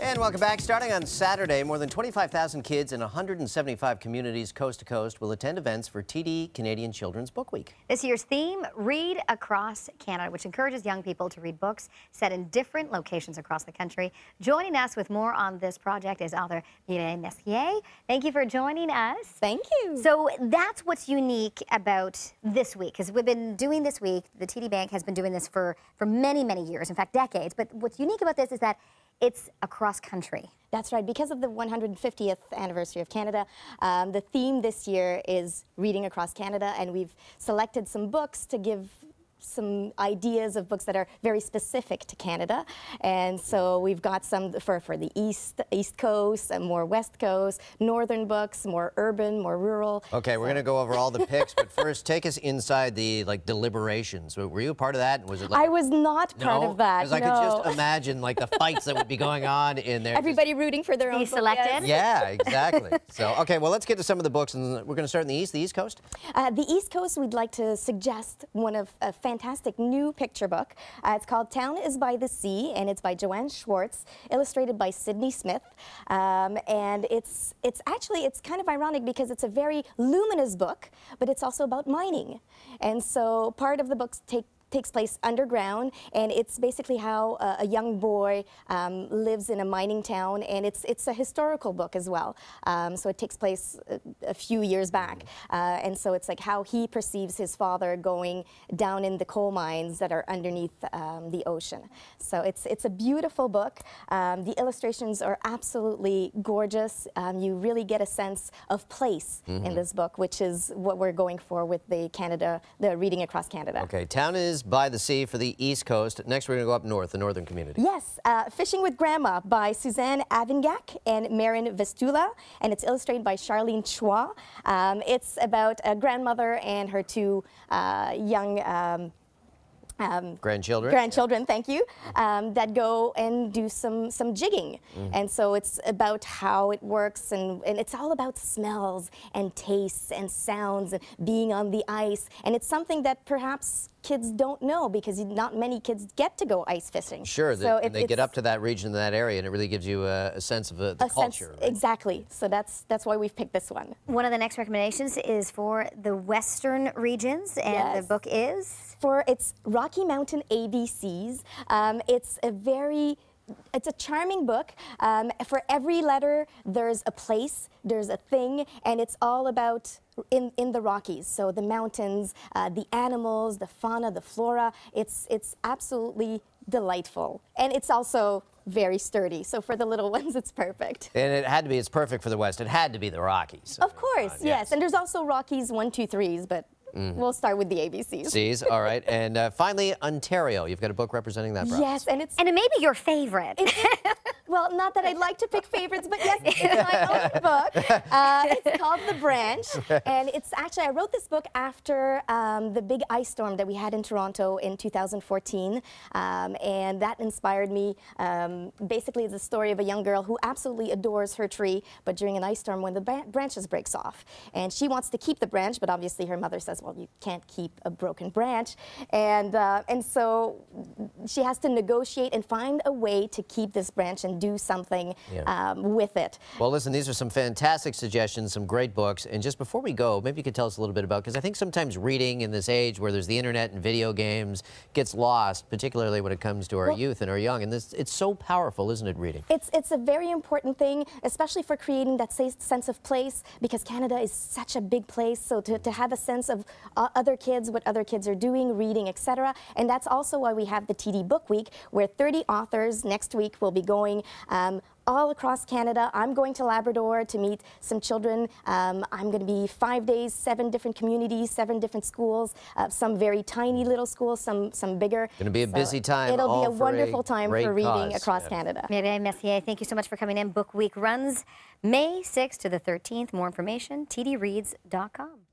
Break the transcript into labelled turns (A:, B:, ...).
A: And welcome back. Starting on Saturday, more than 25,000 kids in 175 communities coast to coast will attend events for TD Canadian Children's Book Week.
B: This year's theme, Read Across Canada, which encourages young people to read books set in different locations across the country. Joining us with more on this project is author Mireille Messier. Thank you for joining us.
C: Thank you.
B: So that's what's unique about this week, because we've been doing this week, the TD Bank has been doing this for many, many years, in fact, decades. But what's unique about this is that it's across country.
C: That's right. Because of the 150th anniversary of Canada, the theme this year is Reading Across Canada, and we've selected some books to give some ideas of books that are very specific to Canada. And so we've got some for the East Coast, and more West Coast, northern books, more urban, more rural.
A: Okay, we're going to go over all the picks, but first take us inside the deliberations. Were you a part of that? Was it
C: I was not part of that.
A: Because I could just imagine the fights that would be going on in there.
C: Everybody rooting for their own book,
B: selected?
C: yes.
A: Yeah, exactly. So, okay, well, let's get to some of the books, and we're going to start in the East Coast.
C: The East Coast, we'd like to suggest one of a fantastic new picture book. It's called Town is by the Sea, and it's by Joanne Schwartz, illustrated by Sydney Smith. And it's kind of ironic because it's a very luminous book, but it's also about mining. And so part of the book takes place underground, and it's basically how a young boy lives in a mining town, and it's a historical book as well. So it takes place a few years back, and so it's like how he perceives his father going down in the coal mines that are underneath the ocean. So it's a beautiful book. The illustrations are absolutely gorgeous. You really get a sense of place in this book, which is what we're going for with the Reading Across Canada.
A: Okay, Town is by the Sea for the East Coast. Next, we're going to go up north, the northern community.
C: Yes, Fishing with Grandma by Suzanne Avingak and Marin Vestula, and it's illustrated by Charlene Chua. It's about a grandmother and her two young grandchildren, thank you, that go and do some jigging. And so it's about how it works, and it's all about smells and tastes and sounds and being on the ice. And it's something that perhaps kids don't know because not many kids get to go ice fishing.
A: Sure,
C: so
A: they get up to that region, that area, and it really gives you a sense of the culture. Right?
C: Exactly. So that's why we've picked this one.
B: One of the next recommendations is for the western regions, and
C: yes.
B: the book is?
C: It's Rocky Mountain ABCs. It's a charming book. For every letter, there's a place, there's a thing, and it's all about in the Rockies. So the mountains, the animals, the fauna, the flora. It's absolutely delightful, and it's also very sturdy. So for the little ones, it's perfect.
A: And it's perfect for the West. It had to be the Rockies.
C: Of course, yes. And there's also Rockies 1, 2, 3s, but we'll start with the ABCs.
A: C's, all right. And finally, Ontario. You've got a book representing that, perhaps.
C: Yes, and
B: it may be your favorite.
C: Well, not that I'd like to pick favorites, but yes, it's my own book. It's called The Branch, and I wrote this book after the big ice storm that we had in Toronto in 2014, and that inspired me. Basically, it's a story of a young girl who absolutely adores her tree, but during an ice storm, when the branches breaks off, and she wants to keep the branch, but obviously her mother says, well, you can't keep a broken branch, and so she has to negotiate and find a way to keep this branch and do something with it.
A: Well, listen, these are some fantastic suggestions, some great books. And just before we go, maybe you could tell us a little bit about, because I think sometimes reading in this age where there's the internet and video games gets lost, particularly when it comes to our youth and our young. And it's so powerful, isn't it, reading?
C: It's a very important thing, especially for creating that sense of place, because Canada is such a big place. So to have a sense of other kids, what other kids are doing, reading, etc. And that's also why we have the TD Book Week, where 30 authors next week will be going all across Canada. I'm going to Labrador to meet some children. I'm going to be 5 days, 7 different communities, 7 different schools, some very tiny little schools, some bigger.
A: Going to be a busy time.
C: It'll be a wonderful time for reading across Canada.
B: Mireille Messier, thank you so much for coming in. Book Week runs May 6th to the 13th. More information, tdreads.com.